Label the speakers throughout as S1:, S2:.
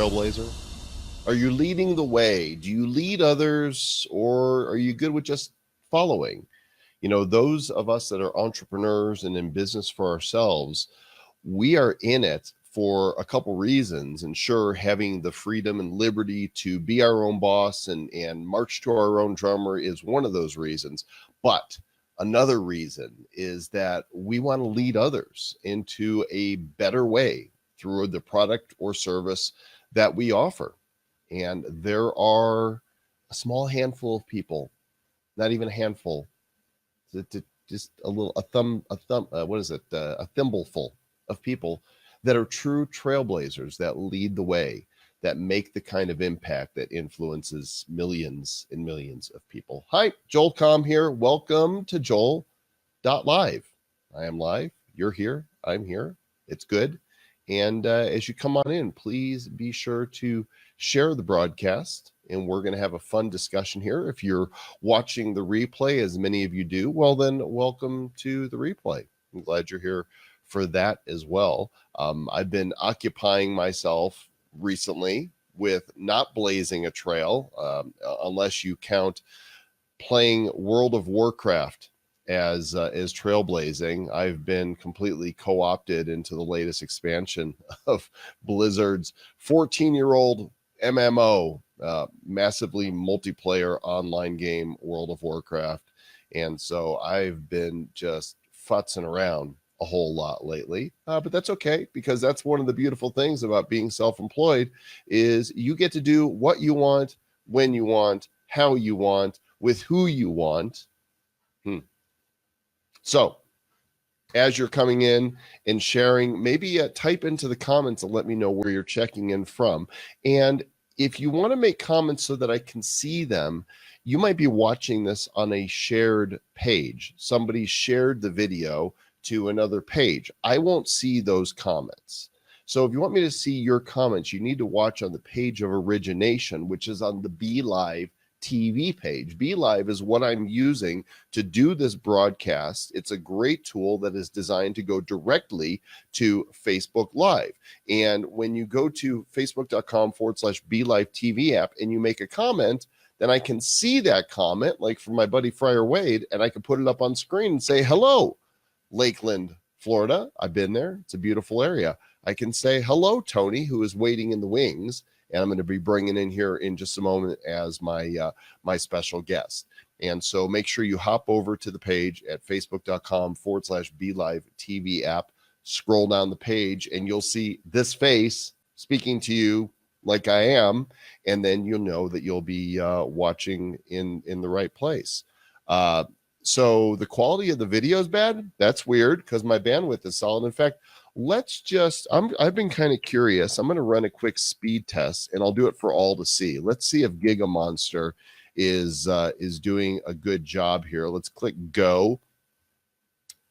S1: trailblazer? Are you leading the way? Do you lead others, or are you good with just following? You know, those of us that are entrepreneurs and in business for ourselves, we are in it for a couple reasons. And sure, having the freedom and liberty to be our own boss and march to our own drummer is one of those reasons. But another reason is that we want to lead others into a better way through the product or service that we offer. And there are a small handful of people, not even a handful, just a thimbleful of people that are true trailblazers that lead the way, that make the kind of impact that influences millions and millions of people. Hi, Joel Comm here. Welcome to Joel.LIVE. I am live. You're here. I'm here. It's good. And as you come on in, please be sure to share the broadcast, and we're going to have a fun discussion here. If you're watching the replay, as many of you do, well, then welcome to the replay. I'm glad you're here for that as well. I've been occupying myself recently with not blazing a trail, unless you count playing World of Warcraft as trailblazing. I've been completely co-opted into the latest expansion of Blizzard's 14-year-old MMO, massively multiplayer online game, World of Warcraft. And so I've been just futzing around a whole lot lately, but that's okay, because that's one of the beautiful things about being self-employed is you get to do what you want, when you want, how you want, with who you want. So as you're coming in and sharing, maybe type into the comments and let me know where you're checking in from. And if you want to make comments so that I can see them, you might be watching this on a shared page. Somebody shared the video to another page. I won't see those comments. So if you want me to see your comments, you need to watch on the page of origination, which is on the BeLive TV page. BeLive is what I'm using to do this broadcast. It's a great tool that is designed to go directly to Facebook Live. And when you go to facebook.com/BeLive TV app and you make a comment, then I can see that comment, like from my buddy Friar Wade, and I can put it up on screen and say, hello, Lakeland, Florida. I've been there. It's a beautiful area. I can say, hello, Tony, who is waiting in the wings. And I'm going to be bringing in here in just a moment as my my special guest. And so make sure you hop over to the page at facebook.com/BeLive TV app. Scroll down the page and you'll see this face speaking to you like I am. And then you'll know that you'll be watching in the right place. So the quality of the video is bad. That's weird because my bandwidth is solid. In fact, I've been kind of curious. I'm going to run a quick speed test and I'll do it for all to see. Let's see if Giga Monster is doing a good job here. Let's click go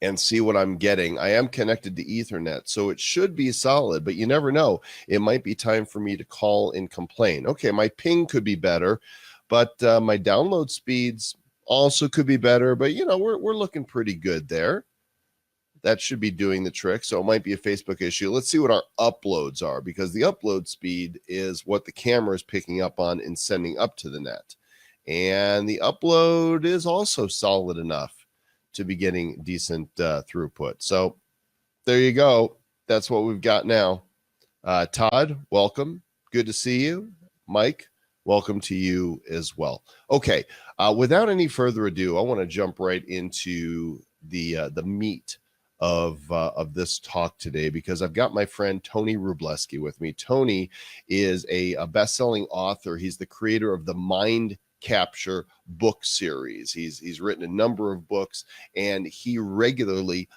S1: and see what I'm getting. I am connected to Ethernet, so it should be solid, but you never know. It might be time for me to call and complain. Okay, my ping could be better, but my download speeds also could be better, but you know, we're looking pretty good there. That should be doing the trick. So it might be a Facebook issue. Let's see what our uploads are, because the upload speed is what the camera is picking up on and sending up to the net. And the upload is also solid enough to be getting decent throughput. So there you go. That's what we've got now. Todd, welcome. Good to see you. Mike, welcome to you as well. Okay, without any further ado, I want to jump right into the meat of this talk today, because I've got my friend Tony Rubleski with me. Tony is a best-selling author. He's the creator of the Mind Capture book series. He's written a number of books, and he regularly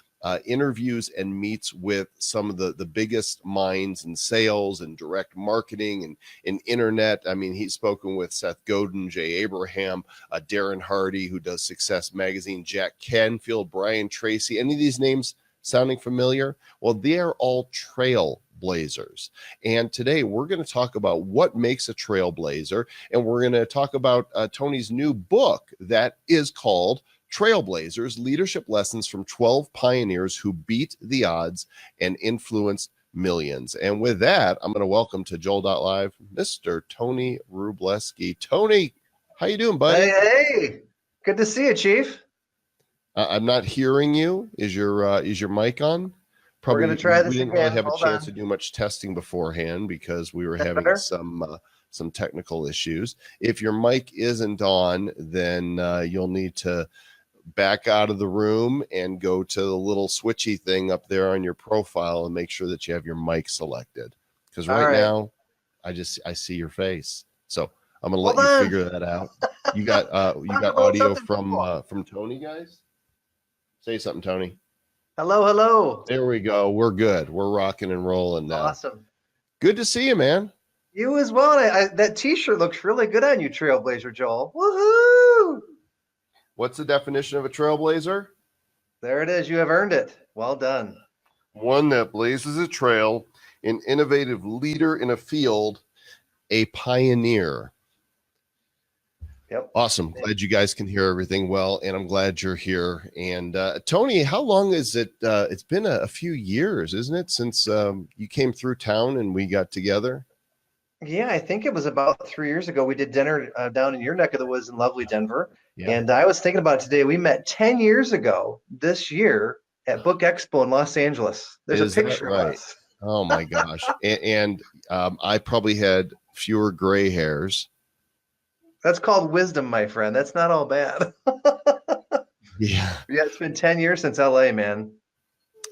S1: interviews and meets with some of the biggest minds in sales and direct marketing and internet. I mean, he's spoken with Seth Godin, Jay Abraham, Darren Hardy, who does Success Magazine, Jack Canfield, Brian Tracy. Any of these names sounding familiar? Well, they're all trailblazers. And today we're going to talk about what makes a trailblazer, and we're going to talk about Tony's new book that is called Trailblazers, Leadership Lessons from 12 Pioneers Who Beat the Odds and Influenced millions. And with that, I'm going to welcome to Joel.LIVE Mr. Tony Rubleski. Tony, how you doing, buddy?
S2: Hey, good to see you, Chief.
S1: I'm not hearing you. Is your mic on? Probably.
S2: We're gonna try
S1: we
S2: this
S1: didn't
S2: again.
S1: really have a
S2: Hold
S1: chance
S2: on.
S1: to do much testing beforehand because we were
S2: That
S1: having
S2: better?
S1: some technical issues. If your mic isn't on, then you'll need to back out of the room and go to the little switchy thing up there on your profile and make sure that you have your mic selected. Because right now, I see your face. So I'm gonna let you figure that out. You got audio from Tony, guys? Say something, Tony.
S2: Hello, hello.
S1: There we go. We're good. We're rocking and rolling now.
S2: Awesome.
S1: Good to see you, man.
S2: You as well. That T-shirt looks really good on you, Trailblazer Joel. Woohoo!
S1: What's the definition of a trailblazer?
S2: There it is. You have earned it. Well done.
S1: One that blazes a trail, an innovative leader in a field, a pioneer.
S2: Yep.
S1: Awesome. Glad you guys can hear everything well, and I'm glad you're here. And Tony, how long is it? It's been a few years, isn't it, since you came through town and we got together?
S2: Yeah, I think it was about 3 years ago. We did dinner down in your neck of the woods in lovely Denver.
S1: Yeah.
S2: And I was thinking about it today. We met 10 years ago this year at Book Expo in Los Angeles. There's a picture of us.
S1: Oh my gosh. and I probably had fewer gray hairs.
S2: That's called wisdom, my friend. That's not all bad.
S1: Yeah.
S2: Yeah, it's been 10 years since LA, man.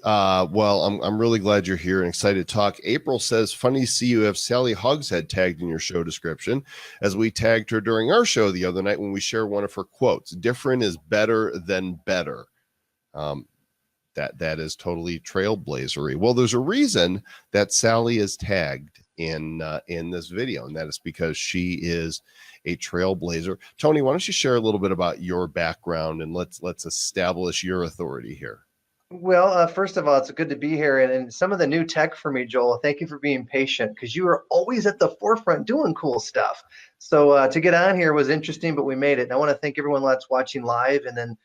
S1: Well, I'm really glad you're here and excited to talk. April says, funny to see you have Sally Hogshead tagged in your show description, as we tagged her during our show the other night when we share one of her quotes. Different is better than better. That is totally trailblazery. Well, there's a reason that Sally is tagged in this video, and that is because she is a trailblazer. Tony, why don't you share a little bit about your background and let's establish your authority here.
S2: Well, first of all, it's good to be here. And some of the new tech for me, Joel, thank you for being patient because you are always at the forefront doing cool stuff. So to get on here was interesting, but we made it. And I want to thank everyone that's watching live and then,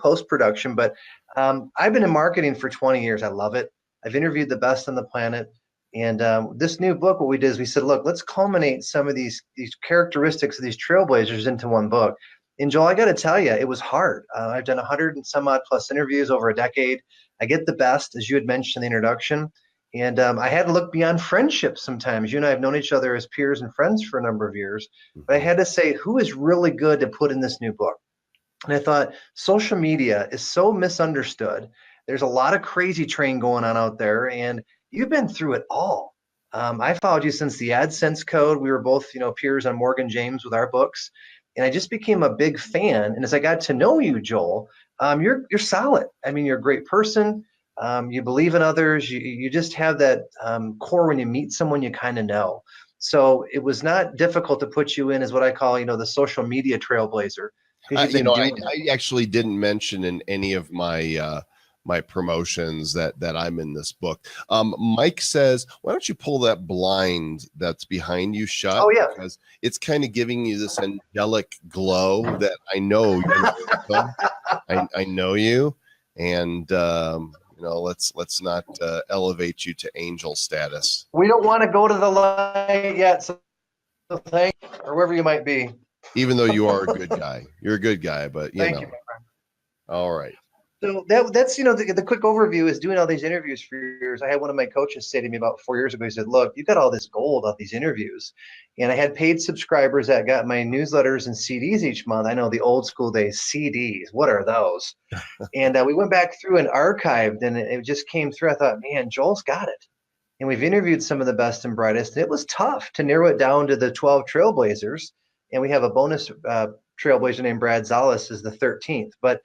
S2: post-production. But I've been in marketing for 20 years. I love it. I've interviewed the best on the planet. And this new book, what we did is we said, look, let's culminate some of these characteristics of these trailblazers into one book. And Joel, I got to tell you, it was hard. I've done 100 and some odd plus interviews over a decade. I get the best, as you had mentioned in the introduction. And I had to look beyond friendship sometimes. You and I have known each other as peers and friends for a number of years. But I had to say, who is really good to put in this new book? And I thought, social media is so misunderstood. There's a lot of crazy train going on out there. And you've been through it all. I followed you since the AdSense code. We were both, peers on Morgan James with our books. And I just became a big fan. And as I got to know you, Joel, you're solid. I mean, you're a great person. You believe in others. You just have that core when you meet someone you kind of know. So it was not difficult to put you in as what I call, the social media trailblazer.
S1: I actually didn't mention in any of my my promotions that I'm in this book. Mike says, why don't you pull that blind that's behind you shut?
S2: Oh, yeah.
S1: Because it's kind of giving you this angelic glow that I know I know you. And let's not elevate you to angel status.
S2: We don't want to go to the light yet, so thank you, or wherever you might be.
S1: Even though you are a good guy. You're a good guy, but
S2: Thank you, my friend.
S1: All right.
S2: So that's the quick overview is doing all these interviews for years. I had one of my coaches say to me about 4 years ago, he said, look, you got all this gold off these interviews. And I had paid subscribers that got my newsletters and CDs each month. I know the old school days, CDs, what are those? And we went back through and archived, and it just came through. I thought, man, Joel's got it. And we've interviewed some of the best and brightest. And it was tough to narrow it down to the 12 trailblazers. And we have a bonus trailblazer named Brad Zales is the 13th. But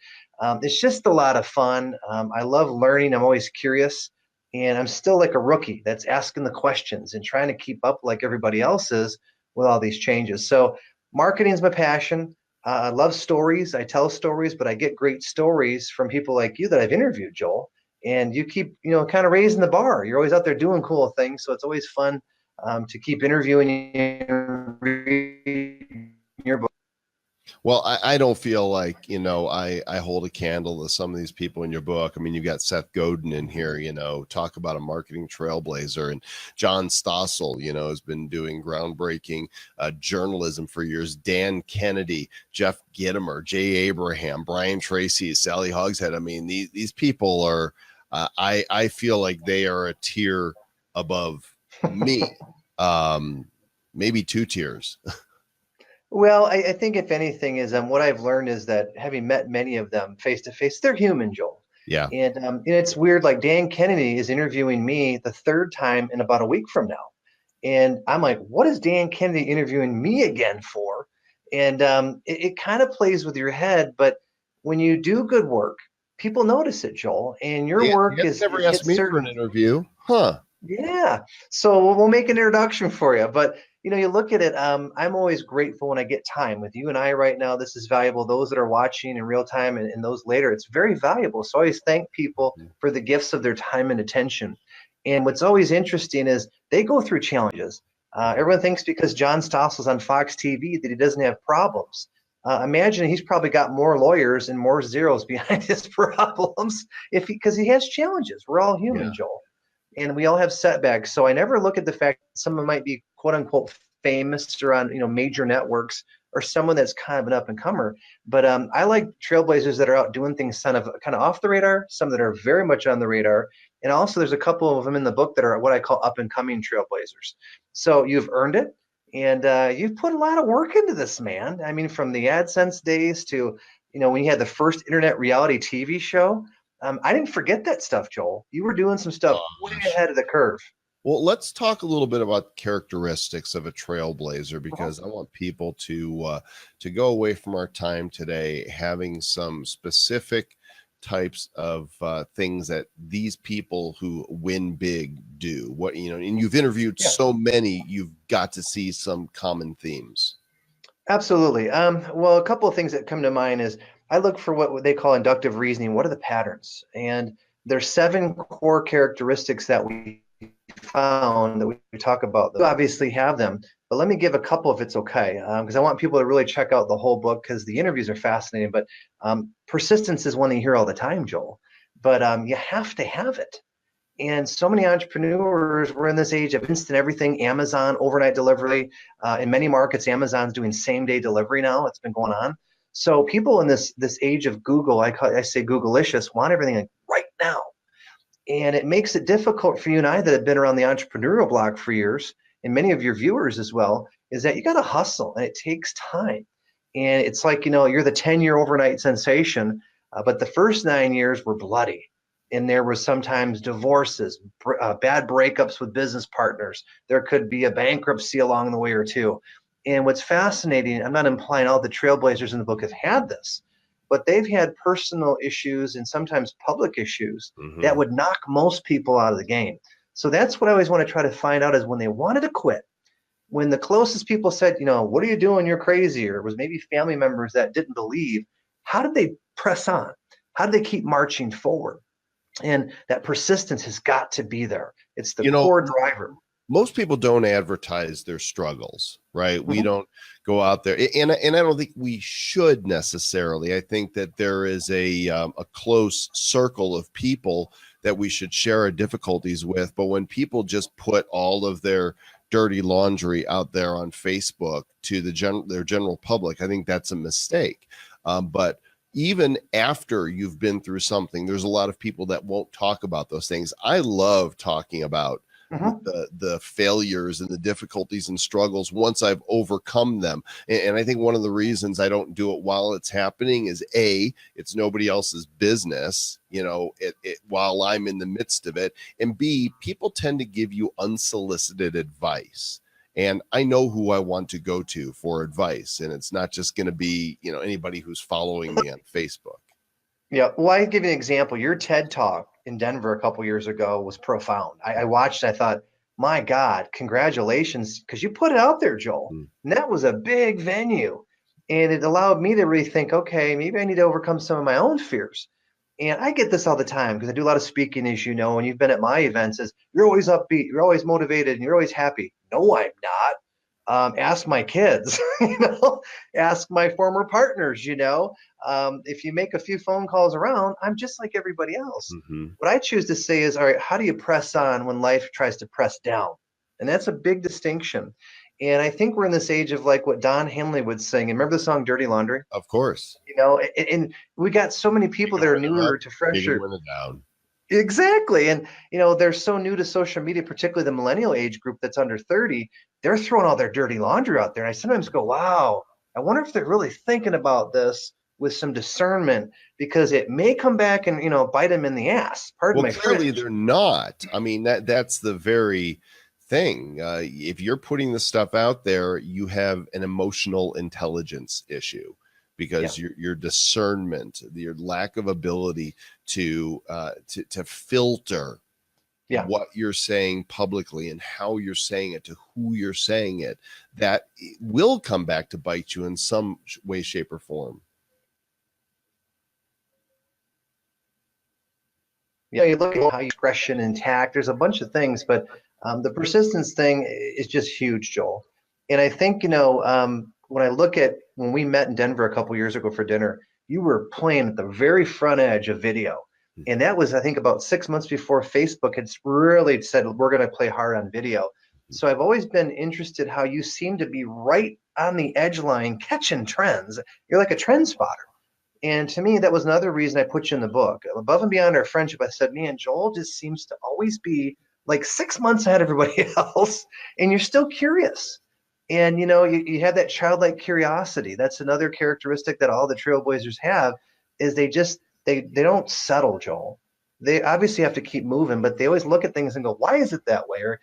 S2: it's just a lot of fun. I love learning. I'm always curious. And I'm still like a rookie that's asking the questions and trying to keep up like everybody else is with all these changes. So marketing is my passion. I love stories. I tell stories, but I get great stories from people like you that I've interviewed, Joel. And you keep, kind of raising the bar. You're always out there doing cool things. So it's always fun to keep interviewing your book.
S1: Well, I don't feel like, I hold a candle to some of these people in your book. I mean, you got Seth Godin in here, talk about a marketing trailblazer, and John Stossel, has been doing groundbreaking journalism for years. Dan Kennedy, Jeff Gittimer, Jay Abraham, Brian Tracy, Sally Hogshead. I mean, these people are, I feel like they are a tier above me, maybe 2 tiers.
S2: Well, I think if anything is what I've learned is that having met many of them face to face, they're human, Joel.
S1: Yeah.
S2: And it's weird. Like Dan Kennedy is interviewing me the 3rd time in about a week from now, and I'm like, what is Dan Kennedy interviewing me again for? And it kind of plays with your head, but when you do good work, people notice it, Joel. And your work
S1: You
S2: is
S1: never
S2: it
S1: asked
S2: hits
S1: me for
S2: certain.
S1: an interview, huh?
S2: Yeah. So we'll make an introduction for you. But you look at it. I'm always grateful when I get time with you and I right now. This is valuable. Those that are watching in real time and those later, it's very valuable. So I always thank people for the gifts of their time and attention. And what's always interesting is they go through challenges. Everyone thinks because John Stossel's on Fox TV that he doesn't have problems. Imagine he's probably got more lawyers and more zeros behind his problems because he has challenges. We're all human,
S1: Yeah.
S2: Joel, and we all have setbacks. So I never look at the fact that someone might be quote unquote famous or on major networks, or someone that's kind of an up and comer. But I like trailblazers that are out doing things kind of off the radar, some that are very much on the radar, and also there's a couple of them in the book that are what I call up and coming trailblazers. So you've earned it. And you've put a lot of work into this, man. I mean, from the AdSense days to, when you had the first internet reality TV show, I didn't forget that stuff, Joel. You were doing some stuff way ahead of the curve.
S1: Well, let's talk a little bit about characteristics of a trailblazer, because I want people to go away from our time today having some specific types of things that these people who win big do. What and you've interviewed so many, you've got to see some common themes.
S2: Absolutely. Well, a couple of things that come to mind is I look for what they call inductive reasoning. What are the patterns? And there's 7 core characteristics that we found that we talk about. You obviously have them, but let me give a couple if it's okay, because I want people to really check out the whole book because the interviews are fascinating. But persistence is one that you hear all the time, Joel. But you have to have it. And so many entrepreneurs, we're in this age of instant everything, Amazon, overnight delivery. In many markets, Amazon's doing same-day delivery now. It's been going on. So people in this age of Google, I say Googleicious, want everything like right now. And it makes it difficult for you and I that have been around the entrepreneurial block for years, and many of your viewers as well, is that you got to hustle and it takes time. And it's like, you're the 10-year overnight sensation, but the first 9 years were bloody. And there was sometimes divorces, bad breakups with business partners. There could be a bankruptcy along the way or two. And what's fascinating, I'm not implying all the trailblazers in the book have had this, but they've had personal issues and sometimes public issues that would knock most people out of the game. So that's what I always want to try to find out is when they wanted to quit, when the closest people said, what are you doing? You're crazy. Or it was maybe family members that didn't believe. How did they press on? How did they keep marching forward? And that persistence has got to be there. It's the core driver.
S1: Most people don't advertise their struggles, right? We don't go out there, and I don't think we should necessarily. I think that there is a close circle of people that we should share our difficulties with. But when people just put all of their dirty laundry out there on Facebook to their general public, I think that's a mistake. But even after you've been through something, there's a lot of people that won't talk about those things. I love talking about the failures and the difficulties and struggles once I've overcome them. And I think one of the reasons I don't do it while it's happening is it's nobody else's business, while I'm in the midst of it. And B, people tend to give you unsolicited advice. And I know who I want to go to for advice. And it's not just going to be, anybody who's following me on Facebook.
S2: Yeah. Well, I give you an example. Your TED Talk in Denver a couple years ago was profound. I watched and I thought, my God, congratulations, because you put it out there, Joel. And that was a big venue. And it allowed me to really think, okay, maybe I need to overcome some of my own fears. And I get this all the time because I do a lot of speaking, as you know, and you've been at my events, is you're always upbeat, you're always motivated, and you're always happy. No, I'm not. Ask my kids, ask my former partners, if you make a few phone calls around, I'm just like everybody else.
S1: Mm-hmm.
S2: What I choose to say is, all right, how do you press on when life tries to press down? And that's a big distinction. And I think we're in this age of like what Don Henley would sing. And remember the song Dirty Laundry?
S1: Of course.
S2: And we got so many people that are newer to fresher.
S1: Down.
S2: Exactly. And, they're so new to social media, particularly the millennial age group that's under 30. They're throwing all their dirty laundry out there. And I sometimes go, wow, I wonder if they're really thinking about this with some discernment, because it may come back and, bite them in the ass. Pardon my
S1: clearly
S2: French.
S1: they're not. I mean, that's the very thing. If you're putting the stuff out there, you have an emotional intelligence issue, because your discernment, your lack of ability to filter what you're saying publicly and how you're saying it to who you're saying it, that will come back to bite you in some way, shape, or form.
S2: You look at how expression and tact, there's a bunch of things, but the persistence thing is just huge, Joel. And I think, when I look at when we met in Denver a couple years ago for dinner, you were playing at the very front edge of video. And that was, I think, about 6 months before Facebook had really said, we're going to play hard on video. So I've always been interested how you seem to be right on the edge line, catching trends. You're like a trend spotter. And to me, that was another reason I put you in the book. Above and beyond our friendship, I said, man, Joel just seems to always be like 6 months ahead of everybody else, and you're still curious. And, you have that childlike curiosity. That's another characteristic that all the Trailblazers have, is they don't settle, Joel. They obviously have to keep moving, but they always look at things and go, why is it that way? Or,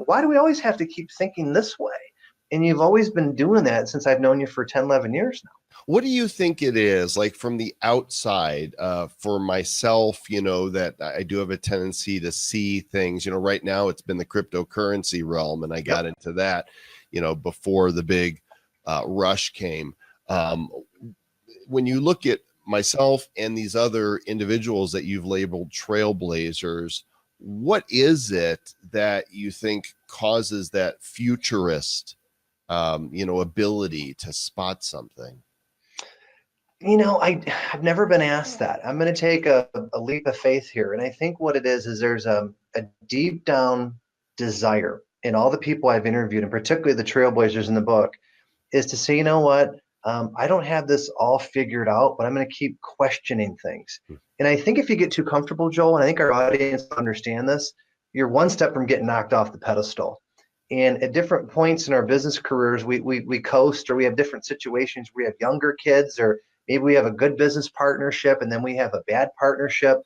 S2: why do we always have to keep thinking this way? And you've always been doing that since I've known you for 10, 11 years now.
S1: What do you think it is, like from the outside, for myself, that I do have a tendency to see things, right now it's been the cryptocurrency realm, and I got into that, before the big rush came. When you look at myself and these other individuals that you've labeled trailblazers, what is it that you think causes that futurist, ability to spot something?
S2: I've never been asked that. I'm going to take a leap of faith here. And I think what it is there's a deep down desire in all the people I've interviewed, and particularly the Trailblazers in the book, is to say, you know what? I don't have this all figured out, but I'm going to keep questioning things. And I think if you get too comfortable, Joel, and I think our audience understand this, you're one step from getting knocked off the pedestal. And at different points in our business careers, we coast, or we have different situations. We have younger kids, or maybe we have a good business partnership and then we have a bad partnership.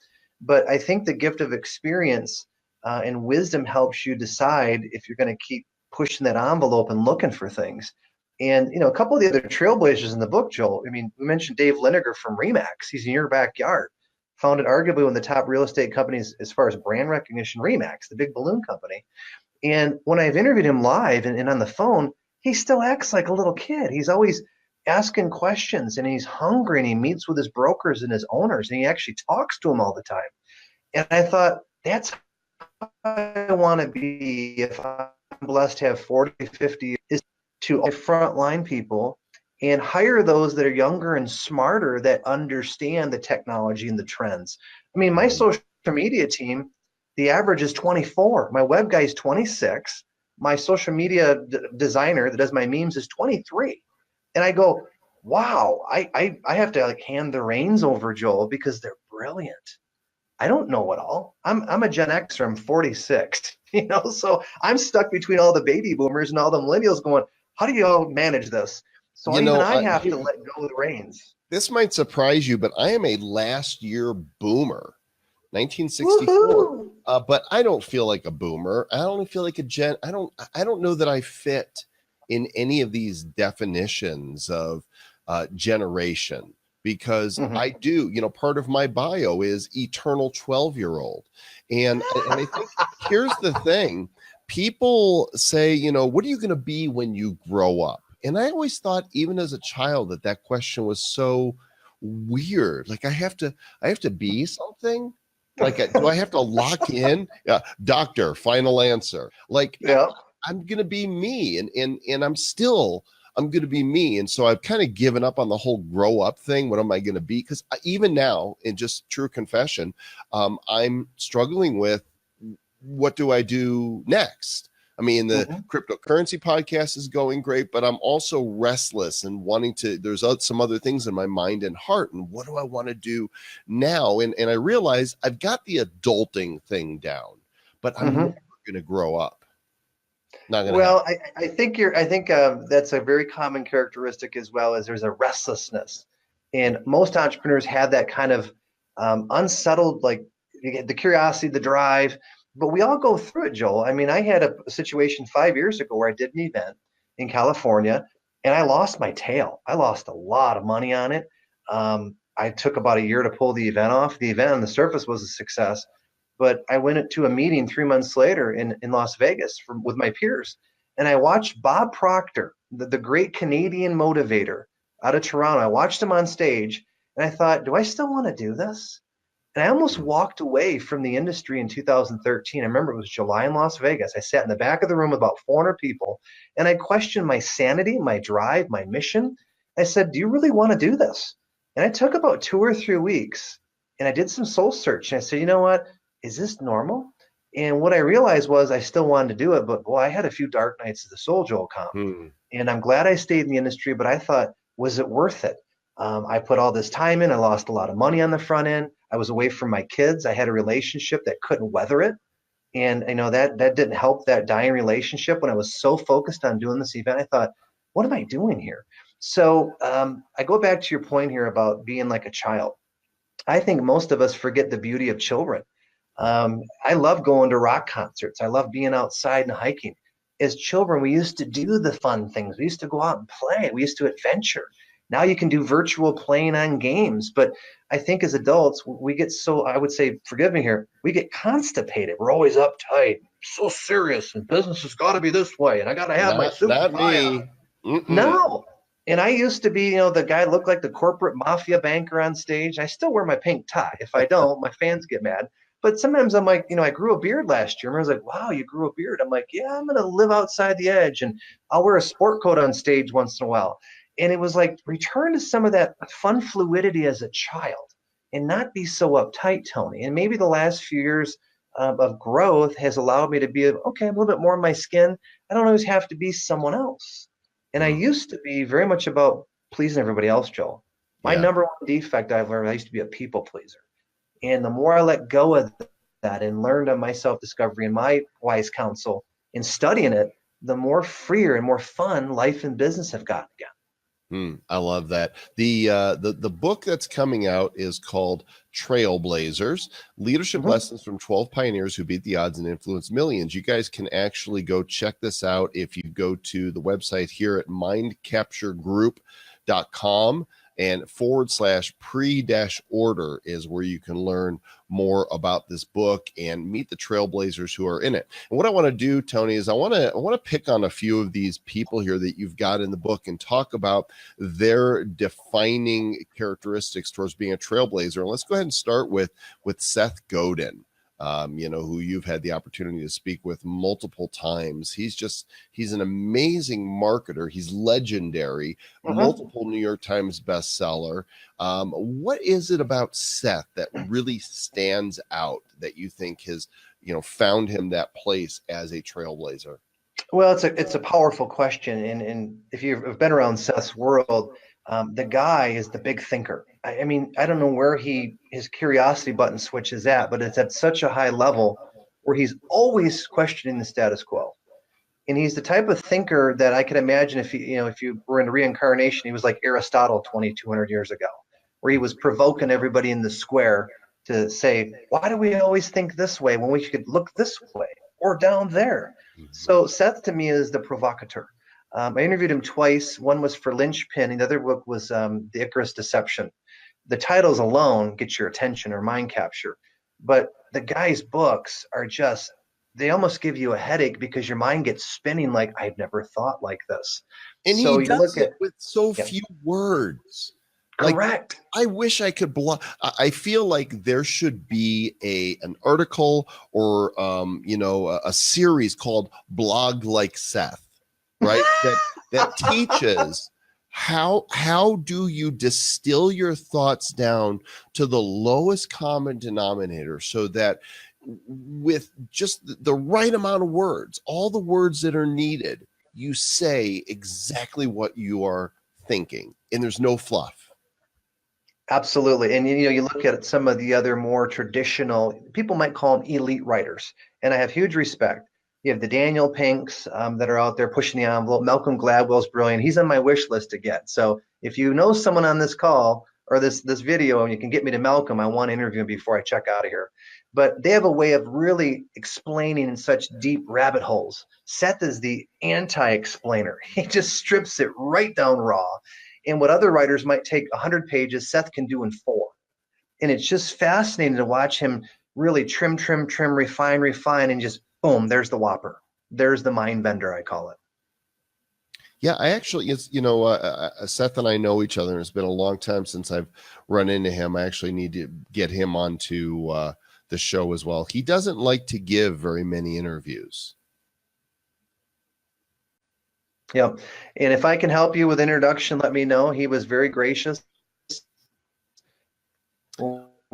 S2: But I think the gift of experience and wisdom helps you decide if you're going to keep pushing that envelope and looking for things. And, a couple of the other Trailblazers in the book, Joel, I mean, we mentioned Dave Liniger from Remax. He's in your backyard. Founded arguably one of the top real estate companies as far as brand recognition, Remax, the big balloon company. And when I've interviewed him live and on the phone, he still acts like a little kid. He's always asking questions, and he's hungry, and he meets with his brokers and his owners, and he actually talks to them all the time. And I thought, that's how I want to be if I'm blessed to have 40, 50 years, is to frontline people and hire those that are younger and smarter that understand the technology and the trends. I mean, my social media team, the average is 24. My web guy is 26. My social media designer that does my memes is 23. And I go, wow, I have to like hand the reins over, Joel, because they're brilliant. I don't know it all. I'm a Gen Xer. I'm 46, so I'm stuck between all the baby boomers and all the millennials going, how do you all manage this? So I have to let go of the reins.
S1: This might surprise you, but I am a last year boomer. 1964. But I don't feel like a boomer. I don't feel like a gen. I don't know that I fit in any of these definitions of generation, because I do, part of my bio is eternal 12-year-old. And I think here's the thing. People say, what are you going to be when you grow up? And I always thought, even as a child, that question was so weird. Like I have to be something. Like, do I have to lock in? Doctor, final answer. Like, I'm going to be me, and I'm going to be me. And so I've kind of given up on the whole grow up thing. What am I going to be? Because even now, in just true confession, I'm struggling with what do I do next? I mean, the cryptocurrency podcast is going great, but I'm also restless and wanting to, there's some other things in my mind and heart. And what do I want to do now? And I realize I've got the adulting thing down, but I'm never going to grow up. Not going to
S2: Well,
S1: happen.
S2: I think that's a very common characteristic as well, as there's a restlessness. And most entrepreneurs have that kind of unsettled, like you get the curiosity, the drive, but we all go through it, Joel. I mean, I had a situation 5 years ago where I did an event in California and I lost my tail. I lost a lot of money on it. I took about a year to pull the event off. The event on the surface was a success, but I went to a meeting 3 months later in Las Vegas with my peers, and I watched Bob Proctor, the great Canadian motivator out of Toronto. I watched him on stage, and I thought, do I still want to do this? And I almost walked away from the industry in 2013. I remember it was July in Las Vegas. I sat in the back of the room with about 400 people, and I questioned my sanity, my drive, my mission. I said, do you really want to do this? And I took about 2 or 3 weeks, and I did some soul search. And I said, you know what? Is this normal? And what I realized was I still wanted to do it, but boy, I had a few dark nights of the soul, Joel Comm. And I'm glad I stayed in the industry, but I thought, was it worth it? I put all this time in. I lost a lot of money on the front end. I was away from my kids. I had a relationship that couldn't weather it. And I know that didn't help that dying relationship. When I was so focused on doing this event, I thought, what am I doing here? So I go back to your point here about being like a child. I think most of us forget the beauty of children. I love going to rock concerts. I love being outside and hiking. As children, we used to do the fun things. We used to go out and play. We used to adventure. Now you can do virtual playing on games. But I think as adults, we get so, I would say, forgive me here, we get constipated. We're always uptight, so serious, and business has got to be this way. And I got to have my suit and
S1: Not
S2: tie
S1: me.
S2: on. No. And I used to be, the guy looked like the corporate mafia banker on stage. I still wear my pink tie. If I don't, my fans get mad. But sometimes I'm like, I grew a beard last year. And I was like, wow, you grew a beard. I'm like, yeah, I'm going to live outside the edge. And I'll wear a sport coat on stage once in a while. And it was like, return to some of that fun fluidity as a child and not be so uptight, Tony. And maybe the last few years of growth has allowed me to be, okay, I'm a little bit more in my skin. I don't always have to be someone else. And I used to be very much about pleasing everybody else, Joel. My number one defect I've learned, I used to be a people pleaser. And the more I let go of that and learned on my self-discovery and my wise counsel in studying it, the more freer and more fun life and business have gotten again.
S1: I love that. The book that's coming out is called Trailblazers, Leadership Lessons from 12 Pioneers Who Beat the Odds and Influenced Millions. You guys can actually go check this out if you go to the website here at mindcapturegroup.com and /pre-order is where you can learn more about this book and meet the trailblazers who are in it. And what I want to do, Tony, is I want to pick on a few of these people here that you've got in the book and talk about their defining characteristics towards being a trailblazer. And let's go ahead and start with Seth Godin. Who you've had the opportunity to speak with multiple times. He's an amazing marketer. He's legendary, multiple New York Times bestseller. What is it about Seth that really stands out that you think has, found him that place as a trailblazer?
S2: Well, it's a powerful question. And if you've been around Seth's world, the guy is the big thinker. I mean, I don't know where his curiosity button switch is at, but it's at such a high level where he's always questioning the status quo. And he's the type of thinker that I can imagine if you were in reincarnation, he was like Aristotle 2,200 years ago, where he was provoking everybody in the square to say, why do we always think this way when we could look this way or down there? So Seth to me is the provocateur. I interviewed him twice. One was for Lynchpin, and the other book was The Icarus Deception. The titles alone get your attention or mind capture, but the guy's books are they almost give you a headache because your mind gets spinning like, I've never thought like this.
S1: And so he does it with so few words. Like,
S2: Correct.
S1: I wish I could blog. I feel like there should be an article or a series called Blog Like Seth, right? that teaches how do you distill your thoughts down to the lowest common denominator, so that with just the right amount of words, all the words that are needed, you say exactly what you are thinking, and there's no fluff.
S2: Absolutely. And you look at some of the other more traditional, people might call them elite writers, and I have huge respect. You have the Daniel Pinks that are out there pushing the envelope. Malcolm Gladwell's brilliant. He's on my wish list again. So if you know someone on this call or this video and you can get me to Malcolm, I want to interview him before I check out of here. But they have a way of really explaining in such deep rabbit holes. Seth is the anti-explainer. He just strips it right down raw. And what other writers might take 100 pages, Seth can do in 4. And it's just fascinating to watch him really trim, refine, and just boom, there's the whopper. There's the mind bender, I call it.
S1: Yeah, I actually, Seth and I know each other, and it's been a long time since I've run into him. I actually need to get him onto the show as well. He doesn't like to give very many interviews.
S2: Yeah. And if I can help you with introduction, let me know. He was very gracious.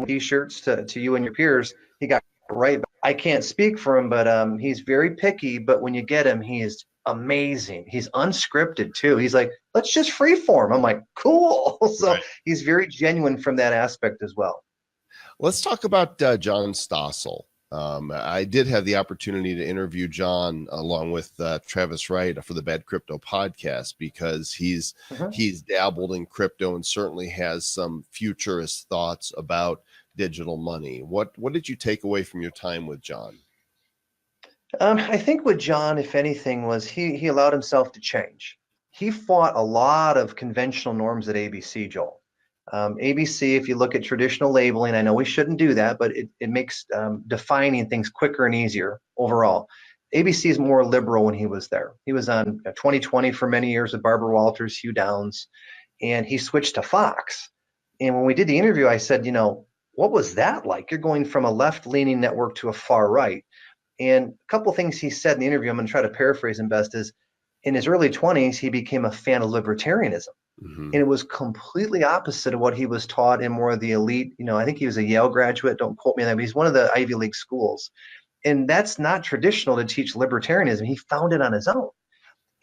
S2: T-shirts to you and your peers. He got right. I can't speak for him, but he's very picky. But when you get him, he is amazing. He's unscripted too. He's like, let's just freeform. I'm like, cool. So right. He's very genuine from that aspect as well.
S1: Let's talk about John Stossel. I did have the opportunity to interview John along with Travis Wright for the Bad Crypto podcast, because he's dabbled in crypto and certainly has some futurist thoughts about digital money. What did you take away from your time with John?
S2: I think with John, if anything, was he allowed himself to change. He fought a lot of conventional norms at ABC, Joel. ABC, if you look at traditional labeling, I know we shouldn't do that, but it makes defining things quicker and easier overall. ABC is more liberal when he was there. He was on 2020 for many years with Barbara Walters, Hugh Downs, and he switched to Fox. And when we did the interview, I said, what was that like? You're going from a left-leaning network to a far right. And a couple of things he said in the interview, I'm going to try to paraphrase him best, is in his early 20s, he became a fan of libertarianism. Mm-hmm. And it was completely opposite of what he was taught in more of the elite. I think he was a Yale graduate. Don't quote me on that, but he's one of the Ivy League schools. And that's not traditional to teach libertarianism. He found it on his own.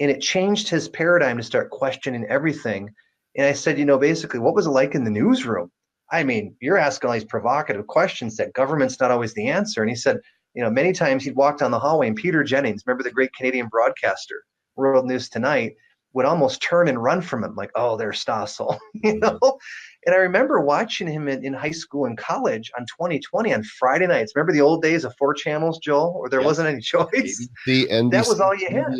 S2: And it changed his paradigm to start questioning everything. And I said, basically, what was it like in the newsroom? I mean, you're asking all these provocative questions that government's not always the answer. And he said, many times he'd walk down the hallway and Peter Jennings, remember the great Canadian broadcaster, World News Tonight, would almost turn and run from him, like, oh, there's Stossel, And I remember watching him in high school and college on 2020 on Friday nights. Remember the old days of 4 channels, Joel, where there wasn't any choice?
S1: ABC, NBC,
S2: that was all you had.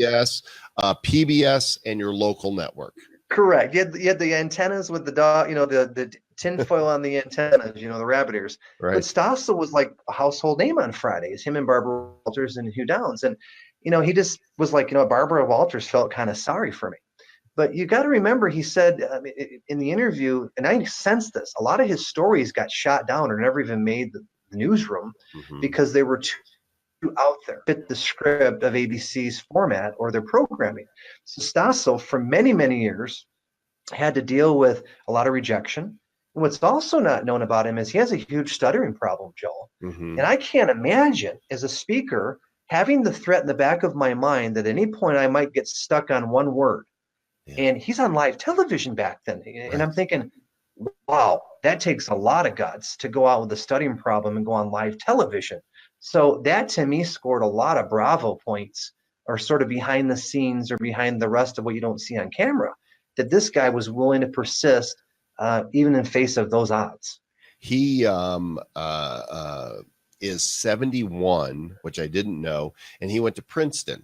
S1: PBS, and your local network.
S2: Correct. You had the antennas with the dog, the tinfoil on the antennas, the rabbit ears. Right. But Stossel was like a household name on Fridays, him and Barbara Walters and Hugh Downs. And, he just was like, Barbara Walters felt kind of sorry for me. But you got to remember, he said in the interview, and I sensed this, a lot of his stories got shot down or never even made the newsroom because they were too out there, fit the script of ABC's format or their programming. So Stossel, for many, many years, had to deal with a lot of rejection. And what's also not known about him is he has a huge stuttering problem, Joel. And I can't imagine, as a speaker, having the threat in the back of my mind that at any point I might get stuck on one word. And he's on live television back then. And I'm thinking, wow, that takes a lot of guts to go out with a stuttering problem and go on live television. So that to me scored a lot of Bravo points, or sort of behind the scenes or behind the rest of what you don't see on camera, that this guy was willing to persist even in face of those odds.
S1: He is 71, which I didn't know, and he went to Princeton.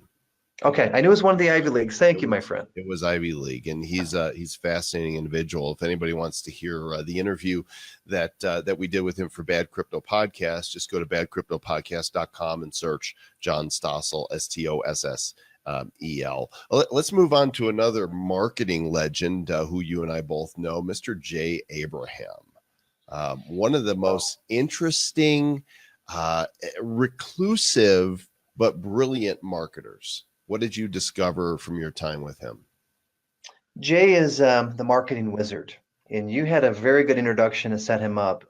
S2: Okay, I knew it was one of the Ivy Leagues. Thank you, my friend.
S1: It was Ivy League, and he's a fascinating individual. If anybody wants to hear the interview that we did with him for Bad Crypto Podcast, just go to badcryptopodcast.com and search John Stossel, Stossel. EL. Let's move on to another marketing legend who you and I both know, Mr. Jay Abraham. One of the most interesting, reclusive, but brilliant marketers. What did you discover from your time with him?
S2: Jay is the marketing wizard, and you had a very good introduction to set him up.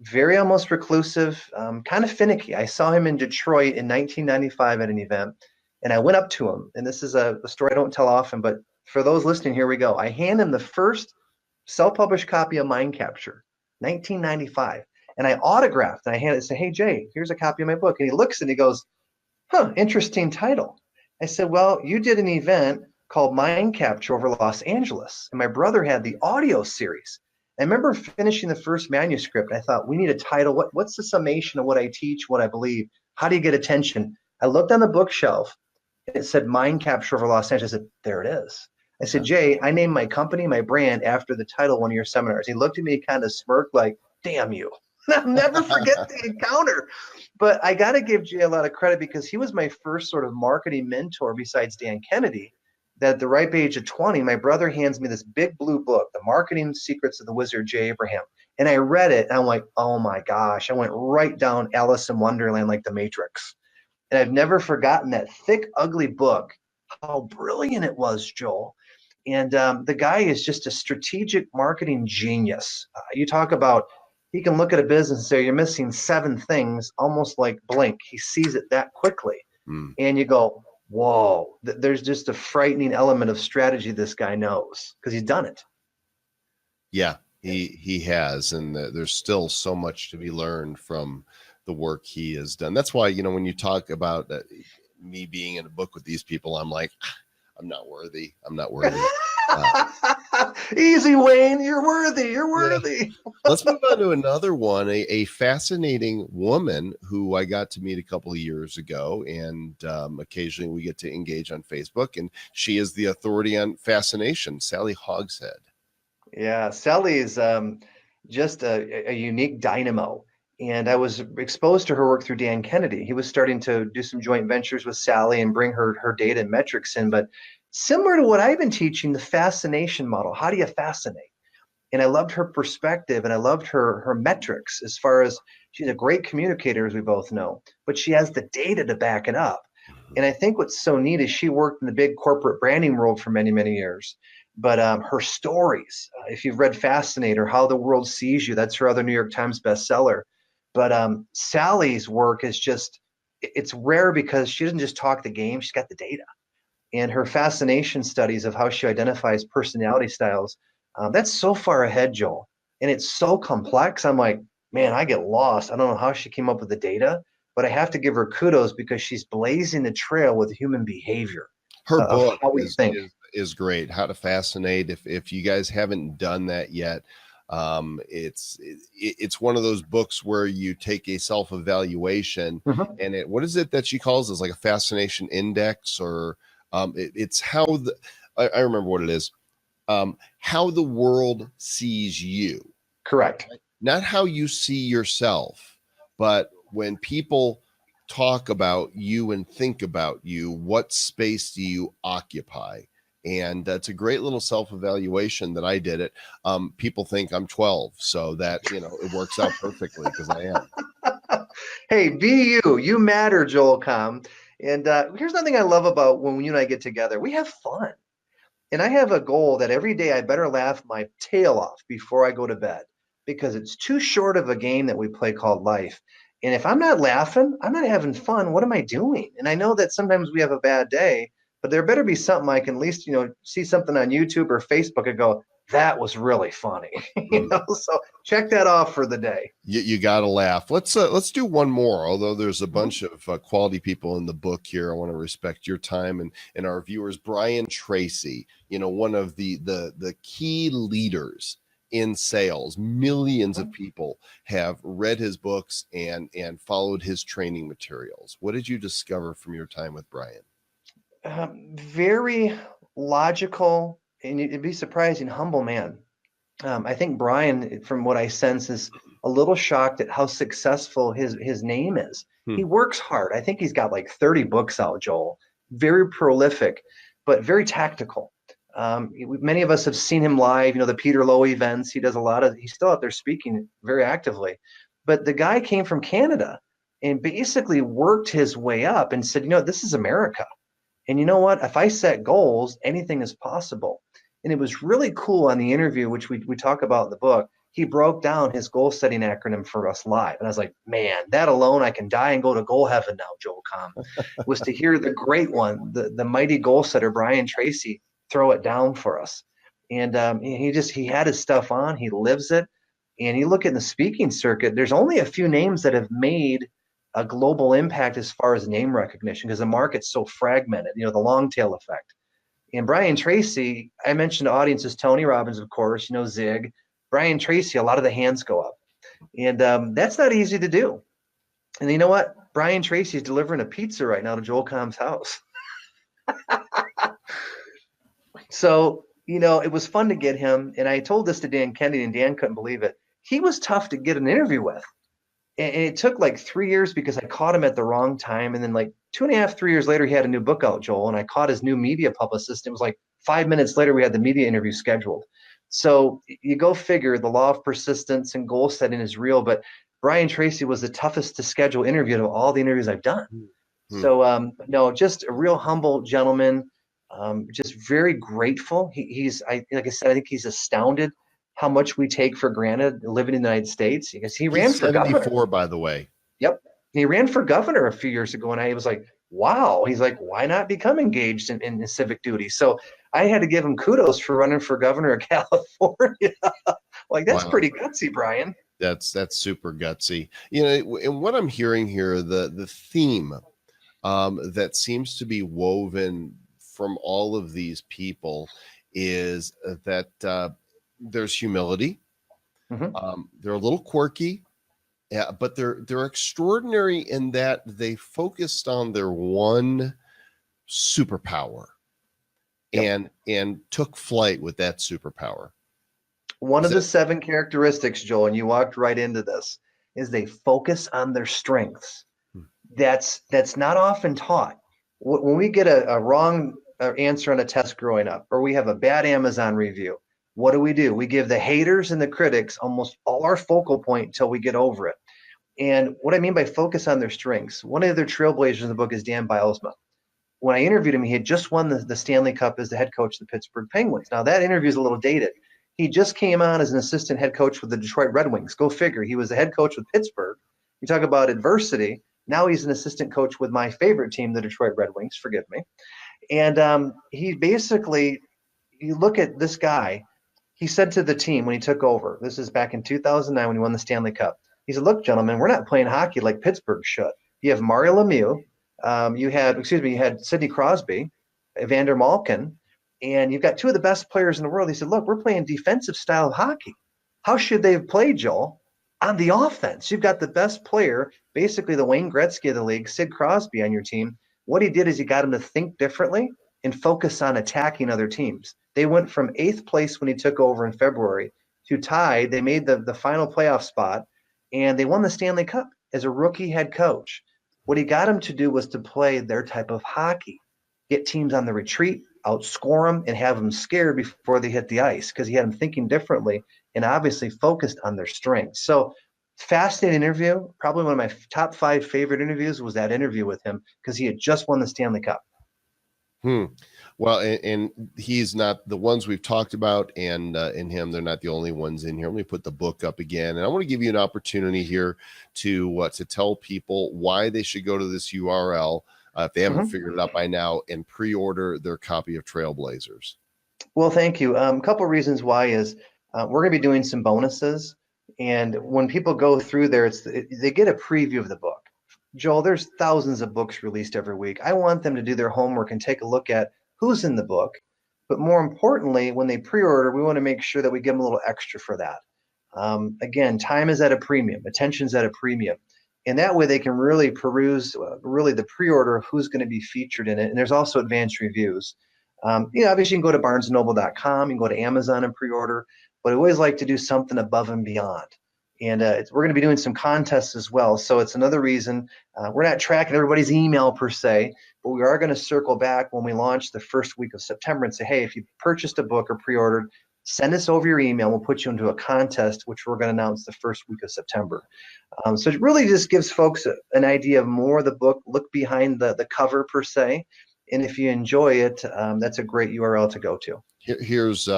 S2: Very almost reclusive, kind of finicky. I saw him in Detroit in 1995 at an event, and I went up to him. And this is a story I don't tell often, but for those listening, here we go. I hand him the first self-published copy of Mind Capture, 1995, and I autographed. And I hand it and say, "Hey Jay, here's a copy of my book." And he looks and he goes, "Huh, interesting title." I said, "Well, you did an event called Mind Capture over Los Angeles, and my brother had the audio series. I remember finishing the first manuscript. I thought, we need a title. What's the summation of what I teach, what I believe? How do you get attention?" I looked on the bookshelf, and it said Mind Capture over Los Angeles. I said, there it is. I said, "Jay, I named my company, my brand, after the title of one of your seminars." He looked at me, kind of smirked, like, "Damn you." I'll never forget the encounter. But I got to give Jay a lot of credit, because he was my first sort of marketing mentor besides Dan Kennedy. That at the ripe age of 20, my brother hands me this big blue book, The Marketing Secrets of the Wizard, Jay Abraham. And I read it, and I'm like, oh my gosh, I went right down Alice in Wonderland like the Matrix. And I've never forgotten that thick, ugly book, how brilliant it was, Joel. And the guy is just a strategic marketing genius. You talk about, he can look at a business and say, you're missing 7 things, almost like blink. He sees it that quickly. And you go, whoa, there's just a frightening element of strategy this guy knows, because he's done it.
S1: Yeah, he has, and there's still so much to be learned from the work he has done. That's why, when you talk about me being in a book with these people, I'm like, I'm not worthy.
S2: Easy, Wayne. You're worthy. Yeah.
S1: Let's move on to another one, a fascinating woman who I got to meet a couple of years ago, and occasionally we get to engage on Facebook, and she is the authority on fascination, Sally Hogshead.
S2: Yeah, Sally is just a unique dynamo. And I was exposed to her work through Dan Kennedy. He was starting to do some joint ventures with Sally and bring her data and metrics in. But similar to what I've been teaching, the fascination model, how do you fascinate? And I loved her perspective, and I loved her metrics, as far as she's a great communicator, as we both know, but she has the data to back it up. And I think what's so neat is she worked in the big corporate branding world for many, many years. But her stories, if you've read Fascinate or How the World Sees You, that's her other New York Times bestseller. But Sally's work is just, it's rare, because she doesn't just talk the game, she's got the data. And her fascination studies of how she identifies personality styles, that's so far ahead, Joel. And it's so complex. I'm like, man, I get lost. I don't know how she came up with the data, but I have to give her kudos, because she's blazing the trail with human behavior.
S1: Her book
S2: how we think.
S1: Is great. How to Fascinate. If you guys haven't done that yet, it's one of those books where you take a self-evaluation, and what is it that she calls is like a fascination index, or it's how I remember what it is. How the world sees you.
S2: Correct.
S1: Not how you see yourself, but when people talk about you and think about you, what space do you occupy? And that's a great little self-evaluation that I did it. People think I'm 12, so that, it works out perfectly, because I am.
S2: Hey, be you. You matter, Joel Comm. And here's something I love about when you and I get together. We have fun. And I have a goal that every day I better laugh my tail off before I go to bed, because it's too short of a game that we play called life. And if I'm not laughing, I'm not having fun. What am I doing? And I know that sometimes we have a bad day, but there better be something I can at least, see something on YouTube or Facebook and go, that was really funny. So check that off for the day.
S1: You got to laugh. Let's do one more. Although there's a bunch of quality people in the book here, I want to respect your time and our viewers. Brian Tracy, one of the key leaders in sales. Millions of people have read his books and followed his training materials. What did you discover from your time with Brian?
S2: Very logical, and it'd be surprising, humble man. I think Brian, from what I sense, is a little shocked at how successful his name is. He works hard. I think he's got like 30 books out, Joel. very prolific, but very tactical. Many of us have seen him live, the Peter Lowe events. He does he's still out there speaking very actively. But the guy came from Canada and basically worked his way up and said, this is America. And you know what? If I set goals, anything is possible. And it was really cool on the interview, which we talk about in the book. He broke down his goal setting acronym for us live. And I was like, man, that alone, I can die and go to goal heaven now, Joel Comm. Was to hear the great one, the mighty goal setter, Brian Tracy, throw it down for us. And he had his stuff on. He lives it. And you look at the speaking circuit, there's only a few names that have made a global impact as far as name recognition because the market's so fragmented, the long tail effect. And Brian Tracy, I mentioned audiences, Tony Robbins, of course, Zig. Brian Tracy, a lot of the hands go up. And that's not easy to do. And you know what? Brian Tracy is delivering a pizza right now to Joel Comm's house. So, it was fun to get him. And I told this to Dan Kennedy, and Dan couldn't believe it. He was tough to get an interview with. And it took like 3 years because I caught him at the wrong time. And then like 2.5, 3 years later, he had a new book out, Joel, and I caught his new media publicist. It was like 5 minutes later, we had the media interview scheduled. So you go figure, the law of persistence and goal setting is real. But Brian Tracy was the toughest to schedule interview of all the interviews I've done. Mm-hmm. So no, just a real humble gentleman, just very grateful. Like I said, I think he's astounded how much we take for granted living in the United States, because he ran for
S1: 74,
S2: governor.
S1: by the way.
S2: Yep. He ran for governor a few years ago, and I was like, wow. He's like, why not become engaged in civic duty? So I had to give him kudos for running for governor of California. Like, that's wow. Pretty gutsy, Brian.
S1: That's super gutsy. And what I'm hearing here, the theme that seems to be woven from all of these people is that there's humility. Mm-hmm. They're a little quirky, but they're extraordinary in that they focused on their one superpower. Yep. and took flight with that superpower.
S2: One of the 7 characteristics, Joel, and you walked right into this, is they focus on their strengths. That's not often taught. When we get a wrong answer on a test growing up, or we have a bad Amazon review, what do? We give the haters and the critics almost all our focal point until we get over it. And what I mean by focus on their strengths, one of the other trailblazers in the book is Dan Bylsma. When I interviewed him, he had just won the Stanley Cup as the head coach of the Pittsburgh Penguins. Now, that interview is a little dated. He just came on as an assistant head coach with the Detroit Red Wings. Go figure. He was the head coach with Pittsburgh. You talk about adversity. Now he's an assistant coach with my favorite team, the Detroit Red Wings. Forgive me. And he basically, you look at this guy, he said to the team when he took over, this is back in 2009 when he won the Stanley Cup. He said, look, gentlemen, we're not playing hockey like Pittsburgh should. You have Mario Lemieux. You had Sidney Crosby, Evander Malkin, and you've got 2 of the best players in the world. He said, look, we're playing defensive style hockey. How should they have played, Joel? On the offense. You've got the best player, basically the Wayne Gretzky of the league, Sid Crosby, on your team. What he did is he got him to think differently and focus on attacking other teams. They went from 8th place when he took over in February to tied. They made the final playoff spot, and they won the Stanley Cup as a rookie head coach. What he got him to do was to play their type of hockey, get teams on the retreat, outscore them, and have them scared before they hit the ice, because he had them thinking differently and obviously focused on their strengths. So fascinating interview. Probably one of my top 5 favorite interviews was that interview with him, because he had just won the Stanley Cup.
S1: Well, and he's not the ones we've talked about, and in him, they're not the only ones in here. Let me put the book up again, and I want to give you an opportunity here to tell people why they should go to this URL if they haven't figured it out by now, and pre-order their copy of Trailblazers.
S2: Well, thank you. A couple of reasons why is we're going to be doing some bonuses, and when people go through there, they get a preview of the book. Joel, there's thousands of books released every week. I want them to do their homework and take a look at who's in the book. But more importantly, when they pre-order, we want to make sure that we give them a little extra for that. Again, time is at a premium. Attention's at a premium. And that way they can really peruse the pre-order of who's going to be featured in it. And there's also advanced reviews. Obviously you can go to barnesandnoble.com, you can go to Amazon and pre-order, but I always like to do something above and beyond. And we're going to be doing some contests as well. So it's another reason we're not tracking everybody's email per se, but we are going to circle back when we launch the first week of September and say, hey, if you purchased a book or pre-ordered, send us over your email. We'll put you into a contest, which we're going to announce the first week of September. So it really just gives folks an idea of more of the book, look behind the cover per se. And if you enjoy it, that's a great URL to go to.
S1: Here's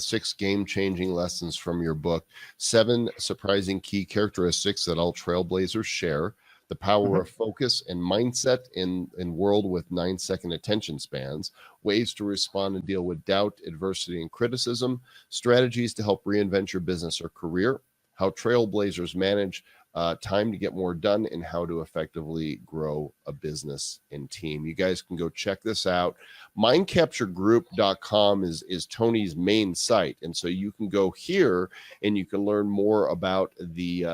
S1: 6 game-changing lessons from your book, 7 surprising key characteristics that all trailblazers share, the power of focus and mindset in world with 9-second attention spans, ways to respond and deal with doubt, adversity, and criticism, strategies to help reinvent your business or career, how trailblazers manage time to get more done, and how to effectively grow a business and team. You guys can go check this out. Mindcapturegroup.com is Tony's main site, and so you can go here and you can learn more about the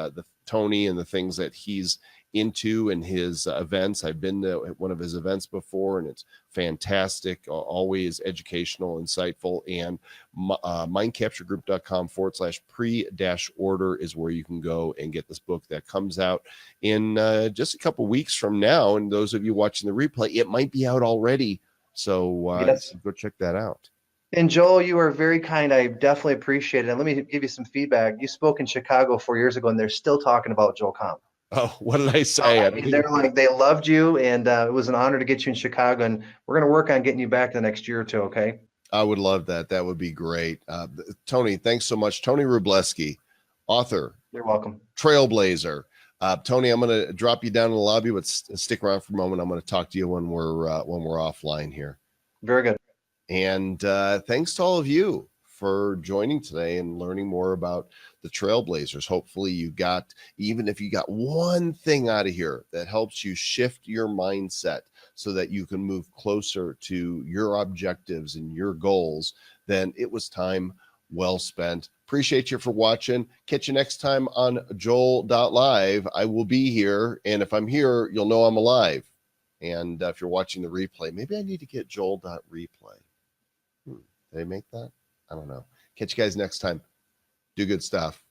S1: Tony and the things that he's into and his events. I've been to one of his events before, and it's fantastic, always educational, insightful. And mindcapturegroup.com/pre-order is where you can go and get this book that comes out in just a couple weeks from now. And those of you watching the replay, it might be out already. So
S2: Yes.
S1: go check that out.
S2: And Joel, you are very kind. I definitely appreciate it. And let me give you some feedback. You spoke in Chicago 4 years ago, and they're still talking about Joel Comm.
S1: Oh, what did I say?
S2: I mean, they're like, they loved you, and it was an honor to get you in Chicago. And we're going to work on getting you back the next year or two. Okay.
S1: I would love that. That would be great. Tony, thanks so much. Tony Rubleski, author.
S2: You're welcome.
S1: Trailblazer. Tony, I'm going to drop you down in the lobby, but stick around for a moment. I'm going to talk to you when we're offline here.
S2: Very good.
S1: And thanks to all of you for joining today and learning more about the Trailblazers. Hopefully you got, even if you got one thing out of here that helps you shift your mindset so that you can move closer to your objectives and your goals, then it was time well spent. Appreciate you for watching. Catch you next time on Joel.LIVE. I will be here, and if I'm here, you'll know I'm alive. And if you're watching the replay, maybe I need to get Joel.replay. Did they make that? I don't know. Catch you guys next time. Do good stuff.